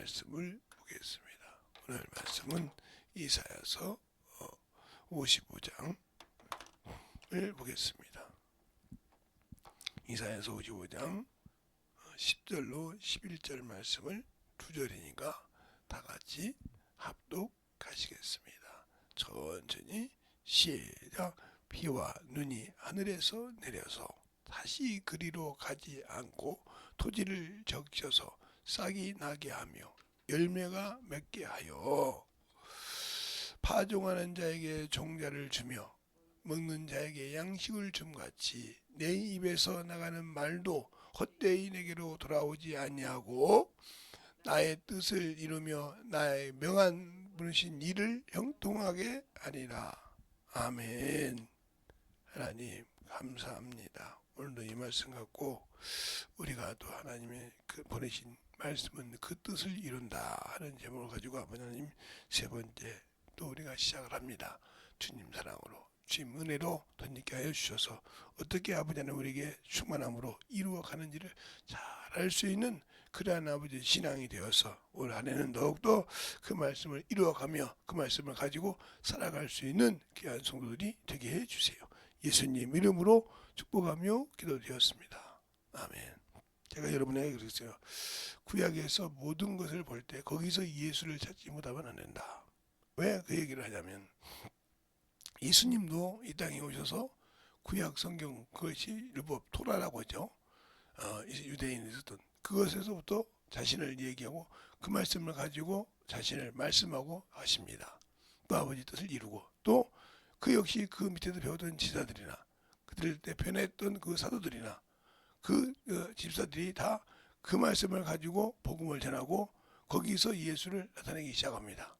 말씀을 보겠습니다. 오늘 말씀은 이사야서 55장을 보겠습니다. 이사야서 55장 10절로 11절 말씀을 두 절이니까 다 같이 합독하시겠습니다. 천천히 시작. 비와 눈이 하늘에서 내려서 다시 그리로 가지 않고 토지를 적셔서 싹이 나게 하며 열매가 맺게 하여 파종하는 자에게 종자를 주며 먹는 자에게 양식을 줌같이 내 입에서 나가는 말도 헛되이 내게로 돌아오지 아니하고 나의 뜻을 이루며 나의 명한 부르신 일을 형통하게 하리라. 아멘. 하나님 감사합니다. 오늘도 이 말씀 갖고 우리가 또 하나님의 그 보내신 말씀은 그 뜻을 이룬다 하는 제목을 가지고 하나님 세 번째 또 우리가 시작을 합니다. 주님 사랑으로 주님 은혜로 덧입게 하여 주셔서 어떻게 아버지 하나님 우리에게 충만함으로 이루어가는지를 잘 알 수 있는 그러한 아버지 신앙이 되어서 올 한 해는 더욱더 그 말씀을 이루어가며 그 말씀을 가지고 살아갈 수 있는 귀한 성도들이 되게 해주세요. 예수님 이름으로 축복하며 기도드렸습니다. 아멘. 제가 여러분에게 그랬어요. 구약에서 모든 것을 볼 때 거기서 예수를 찾지 못하면 안 된다. 왜 그 얘기를 하냐면 예수님도 이 땅에 오셔서 구약 성경 그것이 율법 토라라고 하죠. 유대인이 있었던 그것에서부터 자신을 얘기하고 그 말씀을 가지고 자신을 말씀하고 하십니다. 또 아버지 뜻을 이루고 또 그 역시 그 밑에서 배우던 지사들이나 그들을 대표했던 그 사도들이나 그 집사들이 다 그 말씀을 가지고 복음을 전하고 거기서 예수를 나타내기 시작합니다.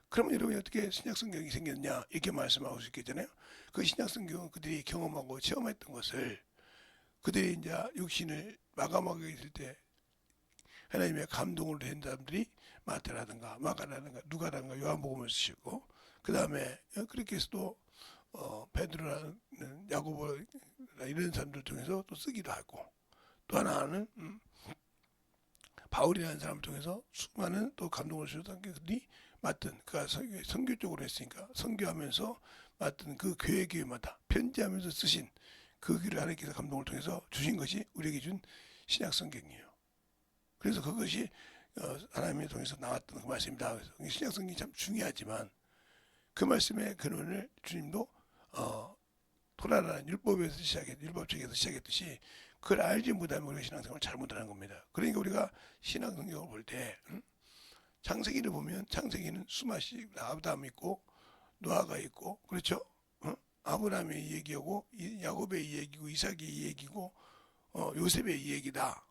그러면 여러분이 어떻게 신약성경이 생겼냐 이렇게 말씀하고 수 있겠잖아요. 그 신약성경은 그들이 경험하고 체험했던 것을 그들이 이제 육신을 마감하게 있을 때 하나님의 감동으로 된 사람들이 마태라든가 마가라든가 누가라든가 요한복음을 쓰시고 그 다음에 그렇게 해서 또 베드로라는 야고보 이런 사람들 통해서 또 쓰기도 하고 또 하나는 바울이라는 사람을 통해서 수많은 또 감동을 주셨던 그들이 맡은 그가 선교 쪽으로 했으니까 선교하면서 맡은 그 교회마다 편지하면서 쓰신 그 길을 하나님께서 감동을 통해서 주신 것이 우리에게 준 신약 성경이에요. 그래서 그것이 하나님을 통해서 나왔던 그 말씀입니다. 그래서 신약 성경이 참 중요하지만 그 말씀의 근원을 주님도 토라라는 율법에서 율법책에서 시작했듯이 그걸 알지 못하면 우리가 신앙생활을 잘못하는 겁니다. 그러니까 우리가 신앙성경을 볼 때 창세기를 보면 창세기는 수마씨 아브라함 있고 노아가 있고 그렇죠? 아브라함의 얘기하고 야곱의 얘기고 이삭의 얘기고 요셉의 얘기다.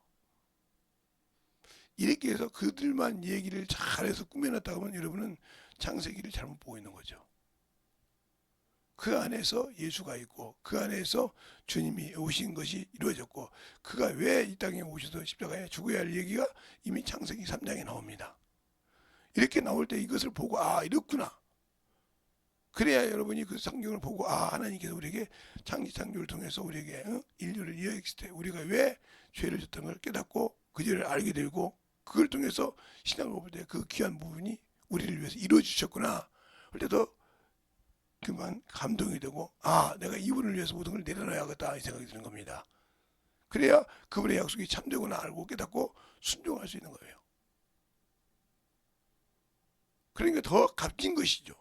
이렇게 해서 그들만 얘기를 잘해서 꾸며놨다고 하면 여러분은 창세기를 잘못 보고 있는 거죠. 그 안에서 예수가 있고 그 안에서 주님이 오신 것이 이루어졌고 그가 왜 이 땅에 오셔서 십자가에 죽어야 할 얘기가 이미 창세기 3장에 나옵니다. 이렇게 나올 때 이것을 보고 이렇구나. 그래야 여러분이 그 성경을 보고 하나님께서 우리에게 창조를 통해서 우리에게 인류를 이어했을 때 우리가 왜 죄를 졌던 걸 깨닫고 그 죄를 알게 되고 그걸 통해서 신앙을 볼 때 그 귀한 부분이 우리를 위해서 이루어지셨구나 할 때도 그만 감동이 되고 내가 이분을 위해서 모든 걸 내려놔야겠다 이 생각이 드는 겁니다. 그래야 그분의 약속이 참되구나 알고 깨닫고 순종할 수 있는 거예요. 그러니까 더 값진 것이죠.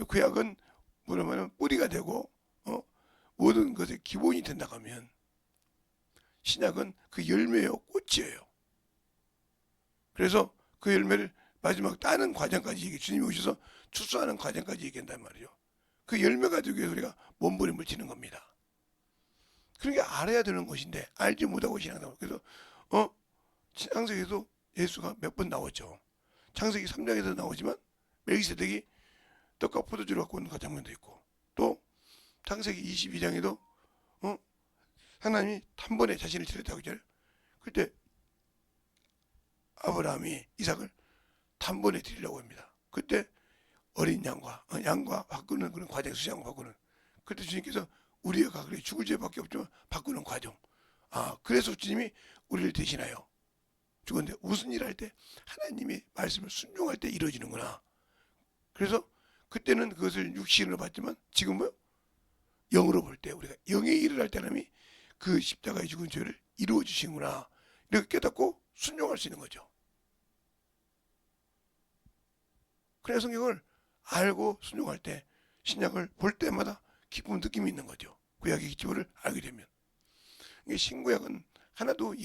구약은 뭐냐면 뿌리가 되고 모든 것의 기본이 된다고 하면 신약은 그 열매요 꽃이에요. 그래서 그 열매를 마지막 따는 과정까지 주님이 오셔서 추수하는 과정까지 얘기한단 말이죠. 그 열매가 되기 위해서 우리가 몸부림을 치는 겁니다. 그러니까 알아야 되는 것인데 알지 못하고 신앙생활. 그래서 창세기에도 예수가 몇 번 나오죠. 창세기 3장에서 나오지만 멜기세덱이 떡과 포도주를 갖고 오는 장면도 있고 또 창세기 22장에도 하나님이 단번에 자신을 드렸다고 했잖아요. 그때 아브라함이 이삭을 단번에 드리려고 합니다. 그때 어린 양과 바꾸는 그런 과정, 수양과 바꾸는 그때 주님께서 우리가 그래 죽을 죄밖에 없지만 바꾸는 과정. 그래서 주님이 우리를 대신하여 죽었는데 무슨 일 할 때 하나님의 말씀을 순종할 때 이루어지는구나. 그래서 그때는 그것을 육신으로 봤지만 지금은 영으로 볼 때 우리가 영의 일을 할 때 하나님이 그 십자가의 죽은 죄를 이루어 주시는구나. 이렇게 깨닫고 순종할 수 있는 거죠. 그래서 성경을 알고 순종할 때 신약을 볼 때마다 기쁜 느낌이 있는 거죠. 구약의 기초를 알게 되면. 신구약은 하나도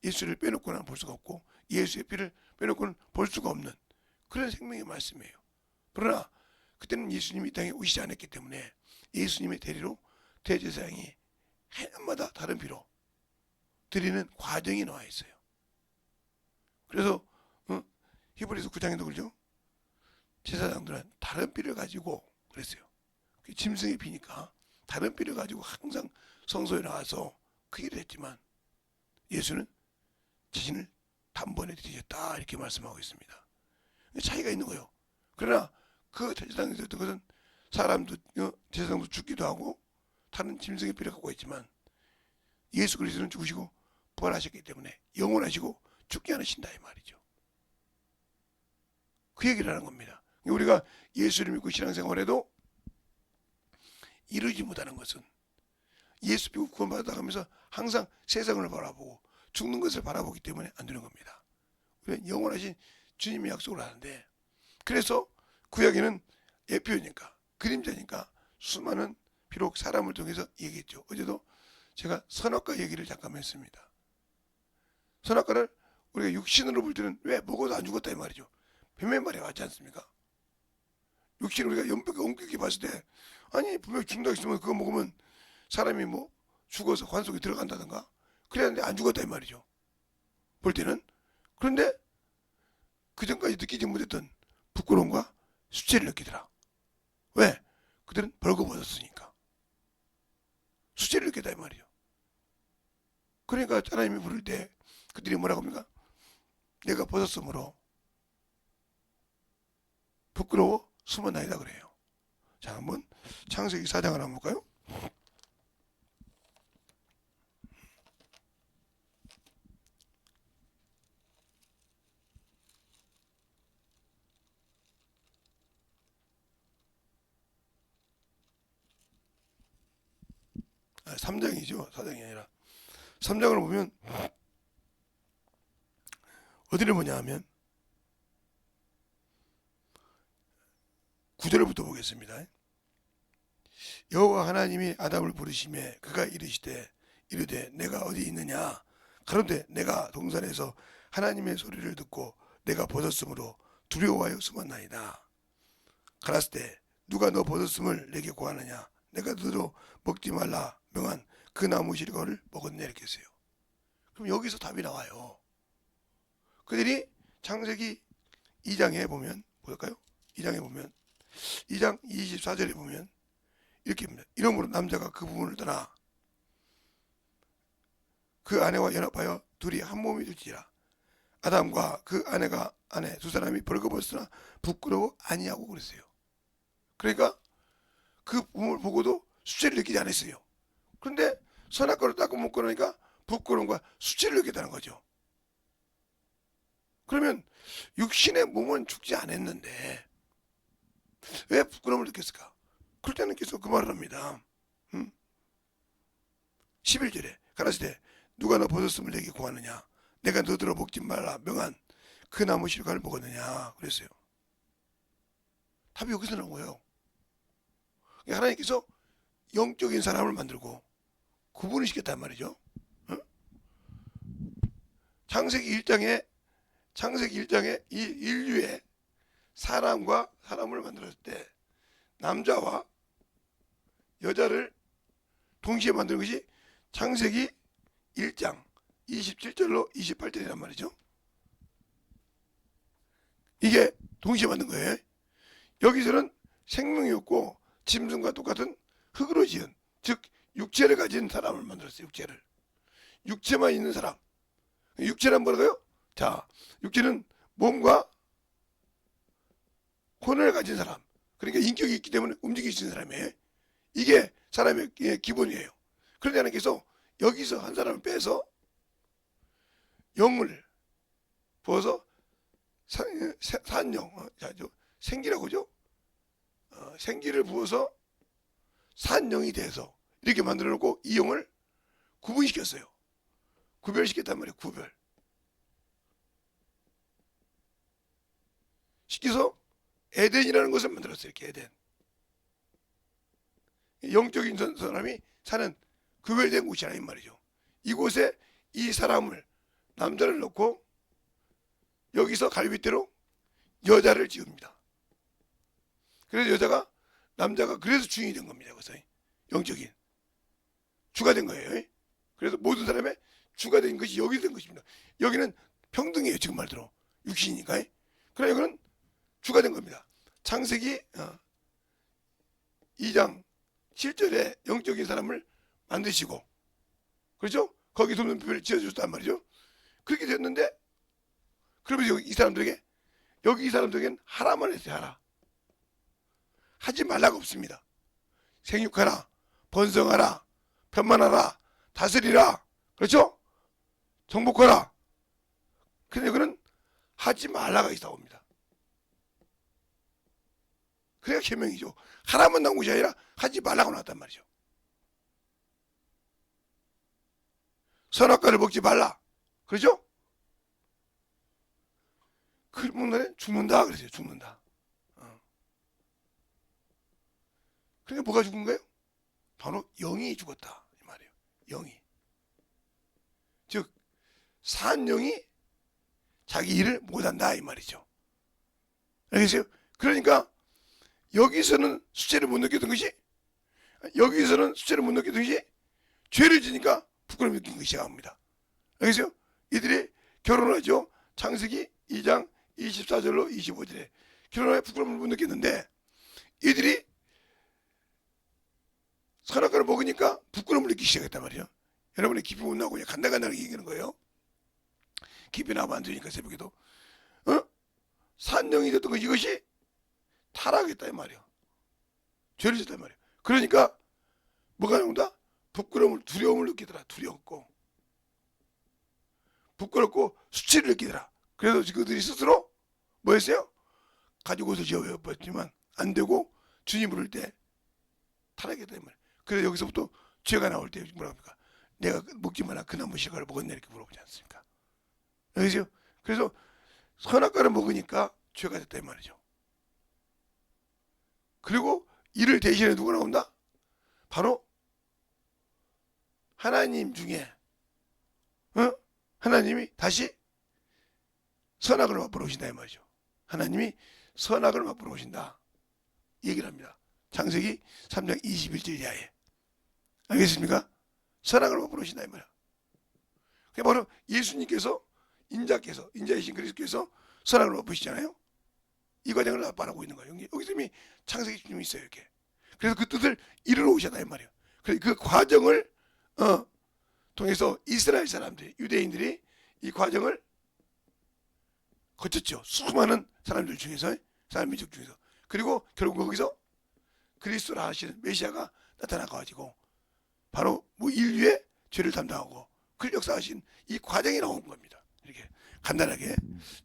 예수를 빼놓고는 볼 수가 없고 예수의 피를 빼놓고는 볼 수가 없는 그런 생명의 말씀이에요. 그러나 그때는 예수님이 이 땅에 오시지 않았기 때문에 예수님의 대리로 대제사장이 해마다 다른 피로 드리는 과정이 나와 있어요. 그래서 히브리서 9장에도 그러죠. 제사장들은 다른 피를 가지고 그랬어요. 짐승의 피니까 다른 피를 가지고 항상 성소에 나와서 그 일을 했지만 예수는 자신을 단번에 드리셨다 이렇게 말씀하고 있습니다. 차이가 있는 거예요. 그러나 그 제사장에서 했던 것은 사람도 제사장도 죽기도 하고 다른 짐승의 피를 갖고 있지만 예수 그리스도는 죽으시고 부활하셨기 때문에 영원하시고 죽지 않으신다 이 말이죠. 그 얘기를 하는 겁니다. 우리가 예수를 믿고 신앙생활해도 이루지 못하는 것은 예수 믿고 구원받아가면서 항상 세상을 바라보고 죽는 것을 바라보기 때문에 안 되는 겁니다. 우리는 영원하신 주님의 약속을 하는데 그래서 구약에는 예표니까 그림자니까 수많은 비록 사람을 통해서 얘기했죠. 어제도 제가 선악과 얘기를 잠깐 했습니다. 선악과를 우리가 육신으로 볼 때는 왜 먹어도 안 죽었다 이 말이죠. 뱀의 말이 맞지 않습니까? 육신을 우리가 엄격히 봤을 때 아니 분명히 죽는다 했으면 그거 먹으면 사람이 뭐 죽어서 관속에 들어간다든가 그랬는데 안 죽었다 이 말이죠. 볼 때는. 그런데 그전까지 느끼지 못했던 부끄러움과 수치를 느끼더라. 왜? 그들은 벌거벗었으니까. 수치를 느꼈다 이 말이죠. 그러니까 하나님이 부를 때 그들이 뭐라고 합니까? 내가 벗었으므로 부끄러워 숨어나이다 그래요. 자, 한번 창세기 4장을 한번 볼까요? 아, 3장이죠. 4장이 아니라 3장을 보면 어디를 보냐 하면 9절부터 보겠습니다. 여호와 하나님이 아담을 부르시매 그가 이르되 내가 어디 있느냐 가로되 내가 동산에서 하나님의 소리를 듣고 내가 벗었으므로 두려워하여 숨었나이다. 가라스 때 누가 너 벗었음을 내게 고하느냐 내가 너도 먹지 말라 명한 그 나무 실과를 먹었네 이렇게 했어요. 그럼 여기서 답이 나와요. 그들이 창세기 2장에 보면 볼까요? 2장에 보면 2장 24절에 보면 이렇게 합니다. 이러므로 남자가 그 부분을 떠나 그 아내와 연합하여 둘이 한 몸이 될지라. 아담과 그 아내 두 사람이 벌거벗으나 부끄러워 아니하고 그랬어요. 그러니까 그 부분을 보고도 수치를 느끼지 않았어요. 그런데 선악과를 닦고 먹고 나니까 부끄러움과 수치를 느꼈다는 거죠. 그러면 육신의 몸은 죽지 않았는데 왜 부끄러움을 느꼈을까? 그럴 때는 계속 그 말을 합니다. 11절에 가라사대 누가 너 벗었음을 내게 구하느냐 내가 너더러 먹지 말라 명한 그 나무 실과를 먹었느냐 그랬어요. 답이 여기서 나온 거예요. 하나님께서 영적인 사람을 만들고 구분을 시켰단 말이죠. 창세기 1장에 이 인류의 사람과 사람을 만들었을 때 남자와 여자를 동시에 만드는 것이 창세기 1장 27절로 28절이란 말이죠. 이게 동시에 만든 거예요. 여기서는 생명이 없고 짐승과 똑같은 흙으로 지은 즉 육체를 가진 사람을 만들었어요. 육체만 있는 사람. 육체란 뭐라고요? 자, 육체는 몸과 혼을 가진 사람. 그러니까 인격이 있기 때문에 움직일 수 있는 사람이에요. 이게 사람의 기본이에요. 그런데 하나님께서 여기서 한 사람을 빼서 영을 부어서 산영, 생기라고 하죠. 생기를 부어서 산영이 돼서 이렇게 만들어 놓고 이 영을 구분시켰어요. 구별시켰단 말이에요. 구별. 시켜서 에덴이라는 것을 만들었어요. 이렇게 에덴. 영적인 사람이 사는 구별된 곳이라 이 말이죠. 이곳에 이 사람을, 남자를 넣고 여기서 갈빗대로 여자를 지읍니다. 그래서 남자가 그래서 주인이 된 겁니다. 그래서 영적인 주가 된 거예요. 그래서 모든 사람의 주가 된 것이 여기 된 것입니다. 여기는 평등이에요. 지금 말대로 육신이니까. 그러나 여기는 주가 된 겁니다. 창세기 2장 7절에 영적인 사람을 만드시고, 그렇죠? 거기 돕는 표를 지어주셨단 말이죠. 그렇게 됐는데, 그러면서 이 사람들에게는 하라만 했어요. 하라. 하지 말라가 없습니다. 생육하라, 번성하라, 편만하라, 다스리라, 그렇죠? 정복하라. 근데 그는 하지 말라가 있어옵니다. 그래야 계명이죠. 하라만 나온 것이 아니라 하지 말라고 나왔단 말이죠. 선악과를 먹지 말라, 그렇죠? 그 먹는 날에 죽는다 그랬어요. 죽는다. 그러니까 뭐가 죽은 거예요? 바로 영이 죽었다 이 말이에요. 영이. 즉 산영이 자기 일을 못한다 이 말이죠. 알겠어요? 그러니까 여기서는 수치를 못 느꼈던 것이, 죄를 지니까 부끄러움을 느낀 것이 시작합니다. 알겠어요? 이들이 결혼하죠. 창세기 2장 24절로 25절에 결혼하여 부끄러움을 못 느꼈는데, 이들이 선악과를 먹으니까 부끄러움을 느끼기 시작했단 말이에요. 여러분이 깊이 못 나오고 간당간당하게 얘기하는 거예요. 깊이 나오면 안 되니까 새벽에도. 산영이 됐던 것, 이것이 타락했다 이 말이에요. 죄를 졌다 이 말이에요. 그러니까 뭐가 나온다? 부끄러움을, 두려움을 느끼더라. 부끄럽고 수치를 느끼더라. 그래서 그들이 스스로 뭐 했어요? 가지고 옷을 지어봤지만 안 되고 주님 부를 때 타락했다 이 말이에요. 그래서 여기서부터 죄가 나올 때 뭐라 합니까? 내가 먹지 마라 그 나무 실과를 먹었네 이렇게 물어보지 않습니까? 알겠어요? 그래서 선악과를 먹으니까 죄가 됐다 이 말이죠. 그리고 이를 대신해 누가 나온다? 바로 하나님 중에 하나님이 다시 선악을 맛보러 오신다 이 말이죠. 하나님이 선악을 맛보러 오신다 이 얘기를 합니다. 창세기 3장 21절 이하에. 알겠습니까? 선악을 맛보러 오신다 이 말이야. 그게 바로 예수님께서 인자이신 그리스도께서 선악을 맛보시잖아요. 이 과정을 말하고 있는 거예요. 여기서 이미 창세기 주님이 있어요. 이렇게. 그래서 그 뜻을 이루러 오셨다 이 말이에요. 그래서 그 과정을 통해서 이스라엘 사람들이, 유대인들이 이 과정을 거쳤죠. 수많은 사람들 중에서, 사람 민족 중에서. 그리고 결국 거기서 그리스도라 하시는 메시아가 나타나가지고 바로 뭐 인류의 죄를 담당하고 그 역사하신 이 과정이 나온 겁니다. 이렇게 간단하게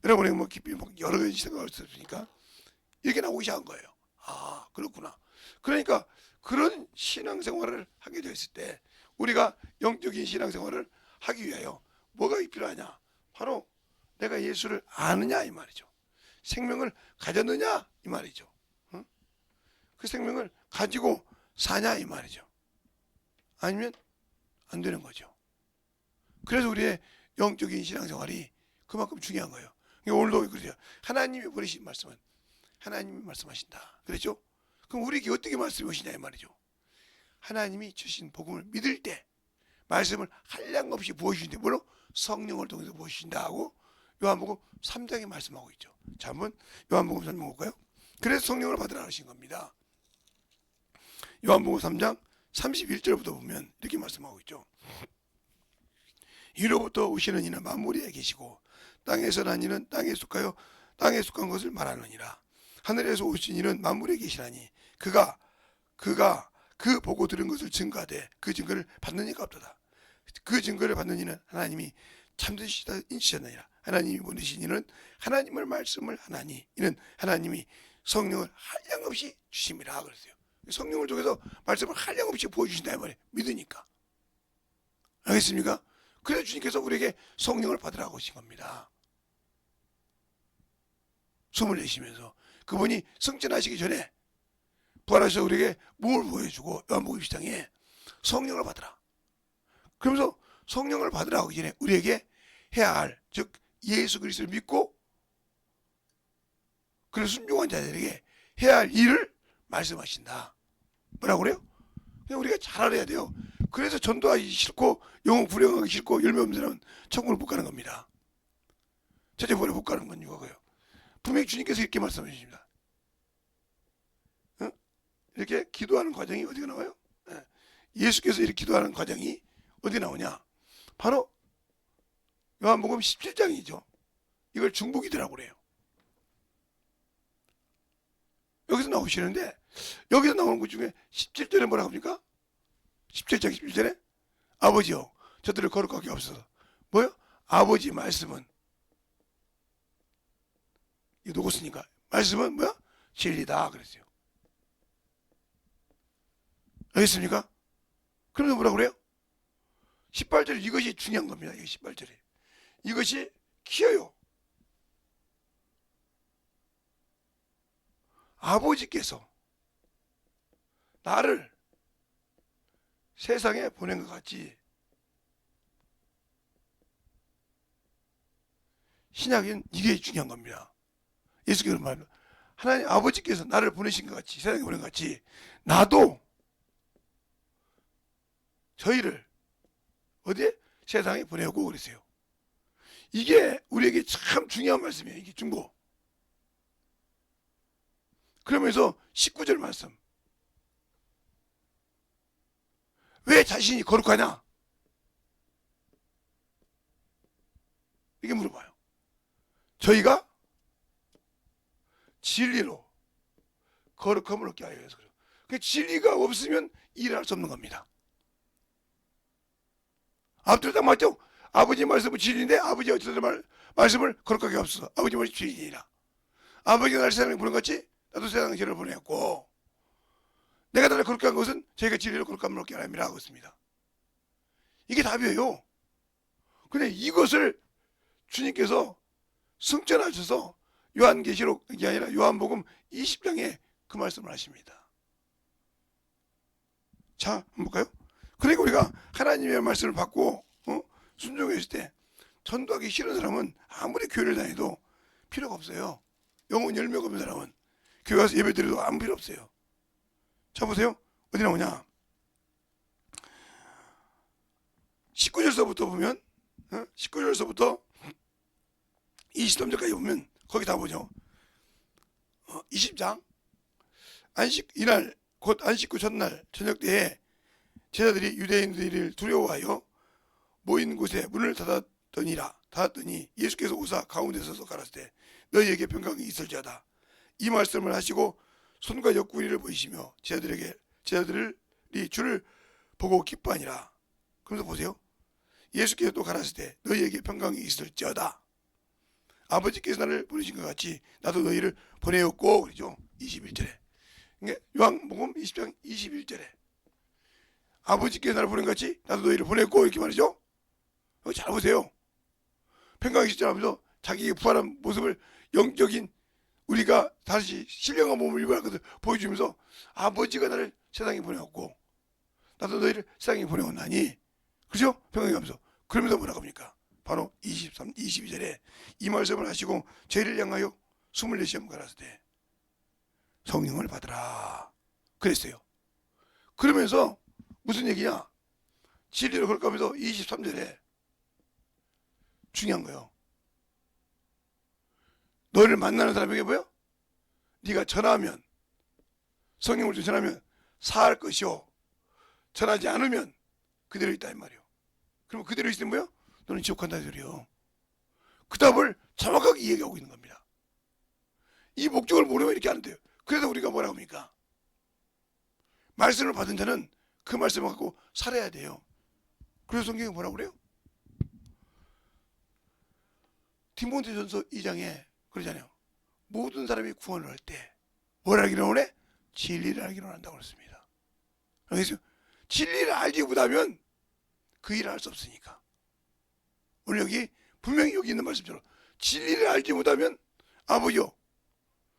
여러분이 뭐 깊이 여러 가지 생각할 수 있으니까 이렇게 나오기 시작한 거예요. 아 그렇구나. 그러니까 그런 신앙생활을 하게 됐을 때 우리가 영적인 신앙생활을 하기 위하여 뭐가 필요하냐? 바로 내가 예수를 아느냐 이 말이죠. 생명을 가졌느냐 이 말이죠. 그 생명을 가지고 사냐 이 말이죠. 아니면 안 되는 거죠. 그래서 우리의 영적인 신앙생활이 그만큼 중요한 거예요. 오늘도 그러죠. 하나님이 보내신 말씀은 하나님이 말씀하신다. 그렇죠? 그럼 우리에게 어떻게 말씀하시냐 이 말이죠. 하나님이 주신 복음을 믿을 때 말씀을 한량없이 부어주신다. 물론 성령을 통해서 부어주신다 하고 요한복음 3장에 말씀하고 있죠. 자, 한번 요한복음 3장 볼까요? 그래서 성령을 받으라 하신 겁니다. 요한복음 3장 31절부터 보면 이렇게 말씀하고 있죠. 위로부터 오시는 이는 만물에 계시고 땅에서 난 이는 땅에 속하여 땅에 속한 것을 말하느니라. 하늘에서 오신 이는 만물에 계시나니 그가 그 보고 들은 것을 증거하되 그 증거를 받는 이가 없도다. 그 증거를 받는 이는 하나님이 참되시다 인치셨느니라. 하나님이 보내신 이는 하나님의 말씀을 하나니 이는 하나님이 성령을 한량없이 주심이라 그랬어요. 성령을 통해서 말씀을 한량없이 보여주신다 이 말이에요. 믿으니까. 알겠습니까? 그래서 주님께서 우리에게 성령을 받으라고 하신 겁니다. 숨을 내쉬면서 그분이 승천하시기 전에 부활하셔서 우리에게 몸을 보여주고 요한복음 20장에 성령을 받으라. 그러면서 성령을 받으라고 하기 전에 우리에게 해야 할, 즉 예수 그리스도를 믿고 그를 순종한 자들에게 해야 할 일을 말씀하신다. 뭐라고 그래요? 그냥 우리가 잘 알아야 돼요. 그래서 전도하기 싫고 영혼 불행하기 싫고 열매 없는 사람은 천국을 못 가는 겁니다. 저제벌에 못 가는 건 이거고요. 분명히 주님께서 이렇게 말씀해 주십니다. 이렇게 기도하는 과정이 어디가 나와요? 예수께서 이렇게 기도하는 과정이 어디 나오냐? 바로 요한복음 17장이죠. 이걸 중보기도라고 그래요. 여기서 나오시는데 여기서 나오는 것 중에 17절에 뭐라고 합니까? 17장 17절에 아버지여 저들을 거룩하게 하옵소서. 뭐요? 아버지 말씀은 이거 누구 쓰니까 말씀은 뭐야? 진리다 그랬어요. 알겠습니까? 그러면서 뭐라고 그래요? 18절 이것이 중요한 겁니다. 이게 18절에 이것이 키워요. 아버지께서 나를 세상에 보낸 것 같이 신약은 이게 중요한 겁니다. 예수께서 말합니다. 하나님 아버지께서 나를 보내신 것 같이 세상에 보낸 것 같이 나도 저희를 어디에? 세상에 보내고 그랬어요. 이게 우리에게 참 중요한 말씀이에요. 이게 중보. 그러면서 19절 말씀. 왜 자신이 거룩하냐? 이게 물어봐요. 저희가 진리로 거룩함을 얻게 하여 해서 그래요. 그 진리가 없으면 일할 수 없는 겁니다. 앞뒤로 딱 맞죠? 아버지 말씀은 진리인데 아버지가 저들 말씀을 거룩하게 없어서 아버지 말씀이 진리니라. 아버지가 나를 세상에 보낸것같이 나도 세상에 저를 보내었고 내가 나를 거룩하게 한 것은 저희가 진리로 거룩함을 얻게 하라 하고 있습니다. 이게 답이에요. 근데 이것을 주님께서 승천하셔서 요한계시록이 아니라 요한복음 20장에 그 말씀을 하십니다. 자, 한번 볼까요? 그러니까 우리가 하나님의 말씀을 받고 순종했을 때 전도하기 싫은 사람은 아무리 교회를 다녀도 필요가 없어요. 영혼 열매가 없는 사람은 교회 가서 예배 드려도 아무 필요 없어요. 자 보세요. 어디 나오냐? 19절서부터 보면 19절서부터 23절까지 보면 거기 다 보죠. 20장 안식 이날 곧 안식 후 전날 저녁 때에 제자들이 유대인들을 두려워하여 모인 곳에 문을 닫았더니 예수께서 오사 가운데 서서 가라사대 때 너희에게 평강이 있을지어다. 이 말씀을 하시고 손과 옆구리를 보이시며 제자들이 주를 보고 기뻐하니라. 그러면서 보세요. 예수께서 또 가라사대 때 너희에게 평강이 있을지어다. 아버지께서 나를 보내신 것 같이 나도 너희를 보내었고 그러죠. 21절에 요한복음 20장 21절에 아버지께서 나를 보낸 것 같이 나도 너희를 보냈고 이렇게 말이죠. 잘 보세요. 평강이 있을지어다 자기의 부활한 모습을 영적인 우리가 다시 신령한 몸을 입어야 할 것을 보여주면서 아버지가 나를 세상에 보내었고 나도 너희를 세상에 보내었나니 그렇죠? 평강이 하면서 그러면서 뭐라고 합니까? 바로 22절에 이 말씀을 하시고 저희를 향하여 24시간 가라사대 때 성령을 받으라 그랬어요. 그러면서 무슨 얘기냐? 진리를 걸어가면서 23절에 중요한 거예요. 너를 만나는 사람에게 뭐요? 네가 전하면 성령을 전하면 사할 것이요 전하지 않으면 그대로 있다 이 말이요. 그럼 그대로 있으면 뭐요? 너는 지옥 간다 이 소리요. 그 답을 정확하게 얘기하고 있는 겁니다. 이 목적을 모르면 이렇게 안 돼요. 그래서 우리가 뭐라고 합니까? 말씀을 받은 자는 그 말씀을 갖고 살아야 돼요. 그래서 성경이 뭐라고 그래요? 디모데전서 2장에 그러잖아요. 모든 사람이 구원을 할 때 뭘 알기로 원해? 진리를 알기로 한다고 그랬습니다. 그래서 진리를 알지 못하면 그 일을 할 수 없으니까. 오늘 여기 분명히 여기 있는 말씀처럼 진리를 알지 못하면 아버지요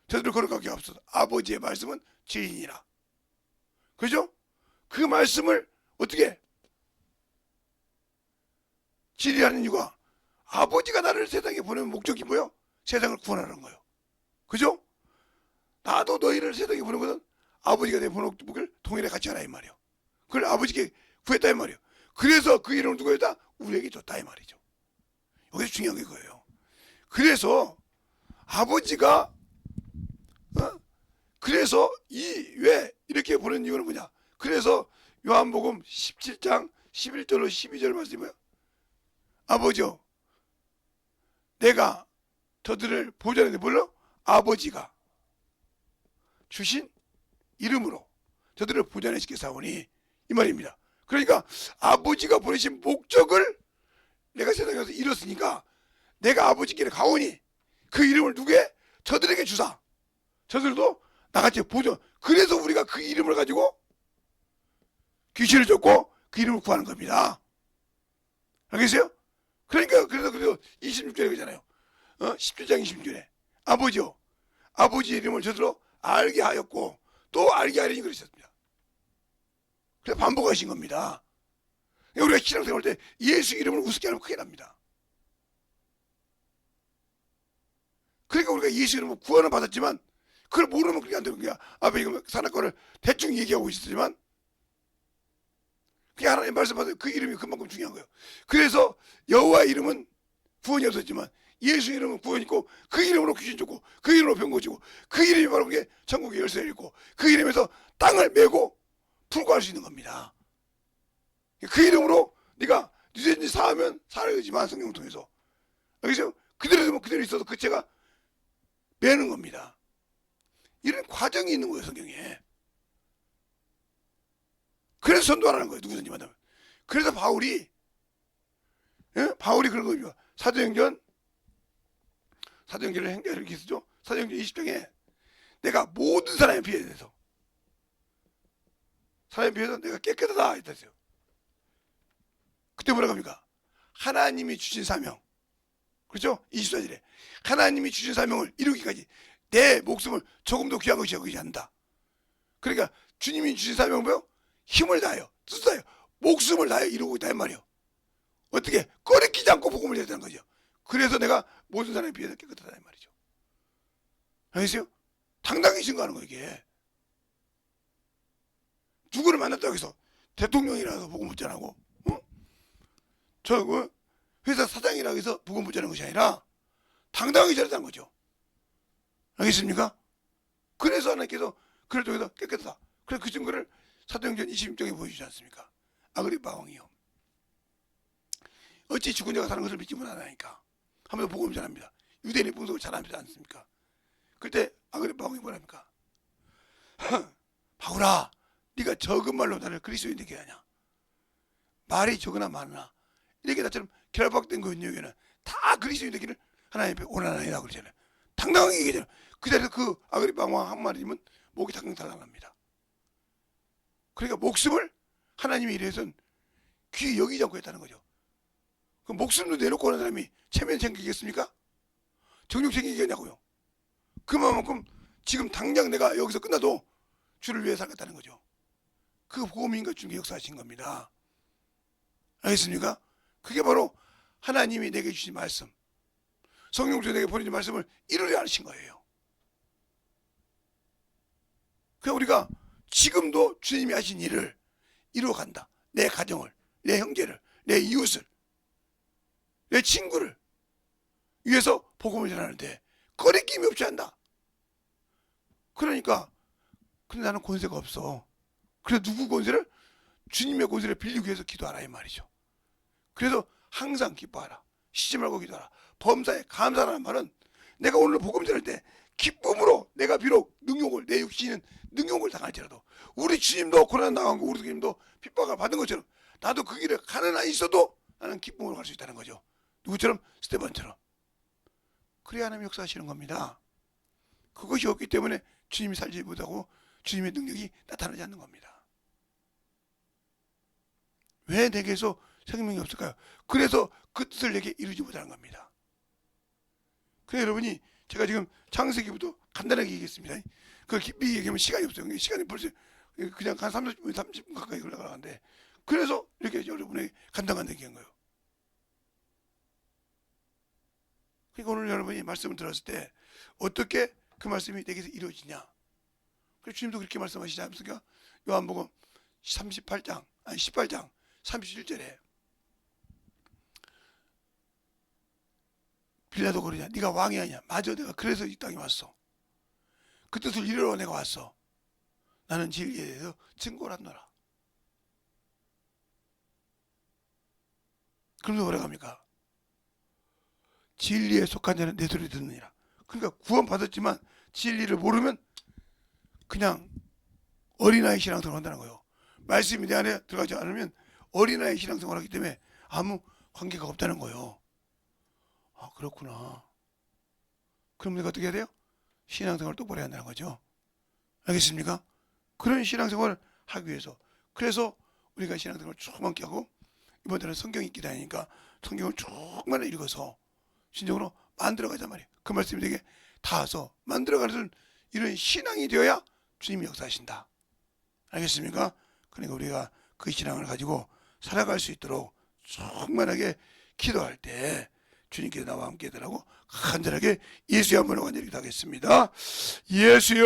저들을 거룩하게 하옵소서. 아버지의 말씀은 진리니라. 그죠? 그 말씀을 어떻게 진리하는 이유가 아버지가 나를 세상에 보내는 목적이 뭐예요? 세상을 구원하는 거예요. 그죠? 나도 너희를 세상에 보낸 것은 아버지가 내 목적을 동일하게 같이 하라 이 말이에요. 그걸 아버지께 구했다 이 말이에요. 그래서 그 이름을 누구 했다? 우리에게 줬다 이 말이죠. 여기서 중요한 게 그거예요. 그래서 아버지가 그래서 왜 이렇게 보낸 이유는 뭐냐? 그래서 요한복음 17장 11절로 12절 말씀이 뭐예요? 아버지요 내가 저들을 보좌하는데 뭘로? 아버지가 주신 이름으로 저들을 보좌에 시켜사오니 이 말입니다. 그러니까 아버지가 보내신 목적을 내가 세상에 와서 이뤘으니까 내가 아버지께 가오니 그 이름을 누구에? 저들에게 주사. 저들도 나같이 보존. 그래서 우리가 그 이름을 가지고 귀신을 쫓고 그 이름을 구하는 겁니다. 알겠어요? 그러니까 그래서 26절에 그러잖아요. 17장 26절에 아버지요 아버지의 이름을 저들로 알게 하였고 또 알게 하려니 그러셨습니다. 그래서 반복하신 겁니다. 우리가 신앙생활 할 때 예수 이름을 우습게 하면 큰일 납니다. 그러니까 우리가 예수 이름으로 구원을 받았지만 그걸 모르면 그렇게 안 되는 거야. 앞에 이거 산악과를 대충 얘기하고 있었지만 그게 하나님 말씀 받아요. 그 이름이 그만큼 중요한 거예요. 그래서 여호와의 이름은 구원이 없었지만 예수 이름은 구원이 있고 그 이름으로 귀신 쫓고 그 이름으로 병 고치고 그 이름이 바로 그게 천국의 열쇠를 읽고 그 이름에서 땅을 메고 풀고 할 수 있는 겁니다. 그 이름으로 네가 누구든지 사하면 살아야지만 성경을 통해서 알겠죠? 그대로 되면 그대로 있어서 그 죄가 매는 겁니다. 이런 과정이 있는 거예요 성경에. 그래서 선도하라는 거예요 누구든지 만나면. 그래서 바울이 그런 거예요. 사도행전을 이렇게 쓰죠. 사도행전 20장에 내가 모든 사람에 비해서 내가 깨끗하다 했어요. 그때 뭐라고 합니까? 하나님이 주신 사명. 그렇죠? 24절에 하나님이 주신 사명을 이루기까지 내 목숨을 조금도 귀한 것이 여기지 않는다. 그러니까 주님이 주신 사명은 뭐예요? 힘을 다하여 뜻을 다하여 목숨을 다하여 이루고 있다 이 말이에요. 어떻게? 꺼리끼지 않고 복음을 해야 되는 거죠. 그래서 내가 모든 사람에 비해서 깨끗하다 이 말이죠. 알겠어요? 당당히 증거하는 거예요 이게. 누구를 만났다고 해서 대통령이라서 복음 못 전하고 저 회사 사장이라고 해서 복음 못 전하는 것이 아니라 당당하게 전했다는 거죠. 알겠습니까? 그래서 하나님께서 그를 통해서 깨끗하다. 그래서 그 증거를 사도행전 26장에 보여주지 않습니까? 아그리빠 왕이요 어찌 죽은 자가 사는 것을 믿지 못하나니까 하면서 복음 전합니다. 유대인의 분석을 잘하지 않습니까? 그때 아그리빠 왕이 뭐랍니까? 바울아 네가 적은 말로 나를 그리스도인 되게 하냐? 말이 적으나 많으나 이렇게 나처럼 결박된 거 있는 여기는 다 그리스도인 되기를 하나님 앞에 원하나이다 그러잖아요. 당당하게 얘기하잖아요. 그 자리에서 그 아그리빠 왕 한마디면 목이 당장 달라납니다. 그러니까 목숨을 하나님이 이래서는 귀에 여기지 않고 했다는 거죠. 그 목숨도 내놓고 하는 사람이 체면 챙기겠습니까? 정욕 챙기겠냐고요. 그만큼 지금 당장 내가 여기서 끝나도 주를 위해 살겠다는 거죠. 그 복음인가 중에 역사하신 겁니다. 알겠습니까? 그게 바로 하나님이 내게 주신 말씀, 성령 중에 내게 보내준 말씀을 이루려 하신 거예요. 그러니까 우리가 지금도 주님이 하신 일을 이루어간다. 내 가정을, 내 형제를, 내 이웃을, 내 친구를 위해서 복음을 전하는데 거리낌이 없이 한다. 그러니까 근데 나는 권세가 없어. 그래서 누구 권세를? 주님의 권세를 빌리기 위해서 기도하라 이 말이죠. 그래서 항상 기뻐하라. 쉬지 말고 기도하라. 범사에 감사하라는 말은 내가 오늘 복음 전할 때 기쁨으로 내가 비록 능욕을 내 육신은 능욕을 당할지라도 우리 주님도 고난 당한 거 우리 주님도 핍박을 받은 것처럼 나도 그 길을 가는 한 있어도 나는 기쁨으로 갈 수 있다는 거죠. 누구처럼? 스데반처럼. 그래야 하나님 역사하시는 겁니다. 그것이 없기 때문에 주님이 살지 못하고 주님의 능력이 나타나지 않는 겁니다. 왜 내게서 생명이 없을까요? 그래서 그 뜻을 내게 이루지 못하는 겁니다. 그래 여러분이 제가 지금 창세기부터 간단하게 얘기했습니다. 그 깊이 얘기하면 시간이 없어요. 시간이 벌써 그냥 한 30분 가까이 흘러가는데 그래서 이렇게 여러분에게 간단한 얘기한 거예요. 그러니까 오늘 여러분이 말씀을 들었을 때 어떻게 그 말씀이 내게서 이루어지냐. 그래서 주님도 그렇게 말씀하시지 않습니까? 요한복음 18장 37절에 빌라도 그러냐, 네가 왕이 아니냐. 맞아, 내가 그래서 이 땅에 왔어. 그 뜻을 이루러 내가 왔어. 나는 진리에 대해서 증거를 하노라. 그러면서 뭐라고 합니까? 진리에 속한 자는 내 소리 듣느니라. 그러니까 구원 받았지만 진리를 모르면 그냥 어린아이 신앙생활을 한다는 거예요. 말씀이 내 안에 들어가지 않으면 어린아이 신앙생활을 하기 때문에 아무 관계가 없다는 거예요. 아, 그렇구나. 그럼 내가 어떻게 해야 돼요? 신앙생활을 똑바로 해야 한다는 거죠. 알겠습니까? 그런 신앙생활을 하기 위해서. 그래서 우리가 신앙생활을 조그맣게 하고 이번 달에 성경 읽기 다니니까 성경을 조금만 읽어서 진정으로 만들어가자 말이에요. 그 말씀이 되게 닿아서 만들어가는 이런 신앙이 되어야 주님이 역사하신다. 알겠습니까? 그러니까 우리가 그 신앙을 가지고 살아갈 수 있도록 충만하게 기도할 때 주님께서 나와 함께 되라고 간절하게 예수의 한번 간절히 기도하겠습니다. 예수여,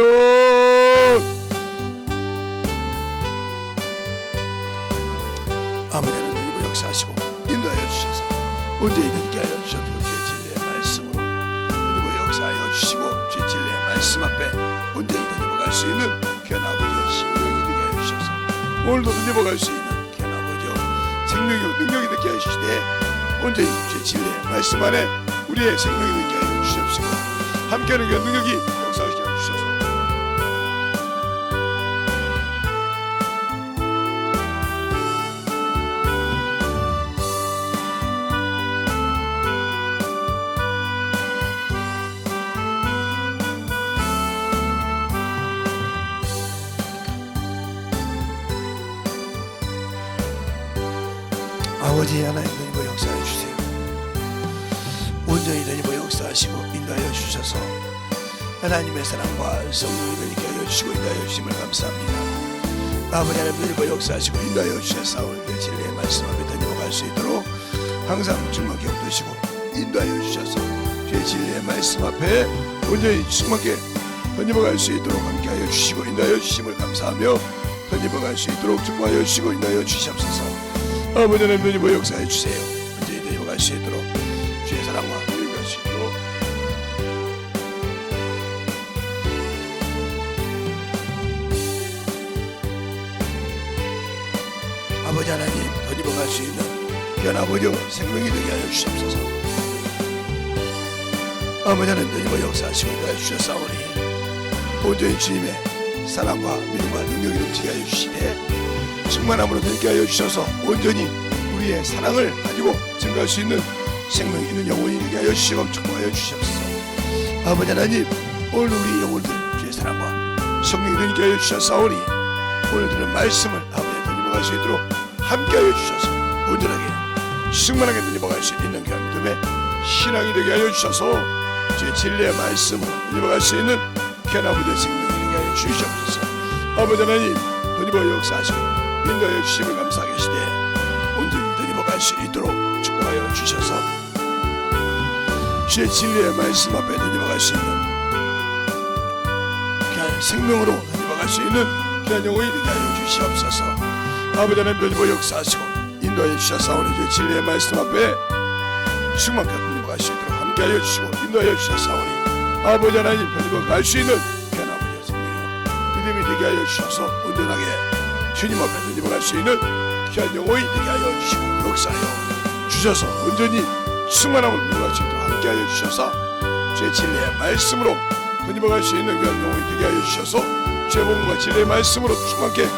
아버지 하나님 역사하시고 인도하여 주셔서 언제든지 있게 하여 주셔서 주의 진리의 말씀으로 그리고 역사하여 주시고 주의 진리의 말씀 앞에 언제든지 넘어갈 수 있는 귀한 아버지의 심령이 되게 하여 주셔서 오늘도 넘어갈 수 있는 귀한 아버지의 생명이 능력이 되게 하여 주시되 언제든지 주의 진리의 말씀 안에 우리의 생명이 되게 하여 주시옵시고 함께하는 귀한 능력이 역사하시게 하여 주셔서 아버지 하나님 되니고 역사해 주세요. 온전히 되니고 역사하시고 인도하여 주셔서 하나님의 사랑과 성령이 되니게 하여 주시고 인도하여 주심을 감사합니다. 아버지 하나님 되니고 역사하시고 인도하여 주셔서 우리의 진리의 말씀 앞에 되니고 수 있도록 항상 주님께 엎드시고 인도하여 주셔서 주의 진리의 말씀 앞에 온전히 주님께 던져갈 수 있도록 함께하여 주시고 인도하여 주심을 감사하며 던져갈 수 있도록 축복하여 주시고 인도하여 주시옵소서. 아버지 하나님 던져 역사해 주세요. 언제든지 던져갈 수 있도록 주의 사랑과 은혜가 수 있도록 아버지 하나님 던져갈 수 있는 귀한 아버지의 생명이 되게 하여 주시옵소서. 아버지 하나님 던져 역사하시고 인도하여 주셨사오니 온전히 주님의 사랑과 믿음과 능력이 넘치게 하여 주시되 충만함으로 되게 하여 주셔서 온전히 우리의 사랑을 가지고 증거할 수 있는 생명 있는 영혼이 되게 하여 주시고 축복하여 주시옵소서. 아버지 하나님 오늘 우리 영혼들 주의 사랑과 성령이 되게 하여 주셨사오니 오늘 들은 말씀을 아버지에 던져갈 수 있도록 함께하여 주셔서 온전하게 충만하게 던져갈 수 있는 귀한 믿음의 신앙이 되게 하여 주셔서 주의 진리의 말씀을 던져갈 수 있는 귀한 아버지의 생명이 되게 하여 주시옵소서. 아버지 하나님 던져갈 역사하시고 인도하여 주심을 감사하게 시되 온전히 던져갈 수 있도록 축복하여 주셔서 주의 진리의 말씀 앞에 던져갈 수 있는 귀한 생명으로 던져갈 수 있는 귀한 영혼이 되게 하여 주시옵소서. 아버지 하나님 던져 역사하시고 인도하여 주셔서오니 주의 진리의 말씀 앞에 충만하게 던져갈 수 있도록 함께하여 주시고 인도하여 주셔서오니 아버지 하나님 던져갈 수 있는 귀한 아버지의 생명이요 믿음이 되게 하여 주셔서 온전하게 주님 앞에 던져갈 수 있는 귀한 영혼이 되게 하여 주시고 역사하여 주셔서 온전히 충만함을 누릴 수 있도록 함께하여 주셔서 주의 진리의 말씀으로 던져갈 수 있는 귀한 영혼이 되게 하여 주셔서 주의 복음과 진리의 말씀으로 충만하게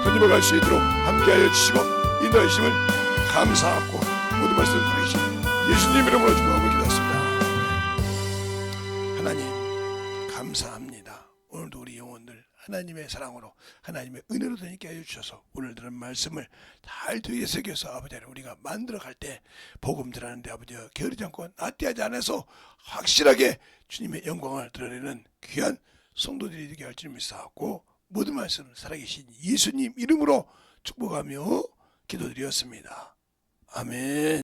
던져갈 수 있도록 함께하여 주시고 인도하여 주심을 감사하고 모든 말씀을 드리신 예수님 이름으로 축복하고 기도했습니다. 하나님 감사합니다. 오늘도 우리 영혼들 하나님의 사랑으로 하나님의 은혜로 되게 하여 주셔서 오늘 들은 말씀을 잘 되게 새겨서 아버지 우리가 만들어갈 때 복음 들었는데 아버지 게으르지 않고 나태하지 않아서 확실하게 주님의 영광을 드러내는 귀한 성도들이 되게 할 줄 믿사옵고 모든 말씀을 살아계신 예수님 이름으로 축복하며 기도드렸습니다. 아멘.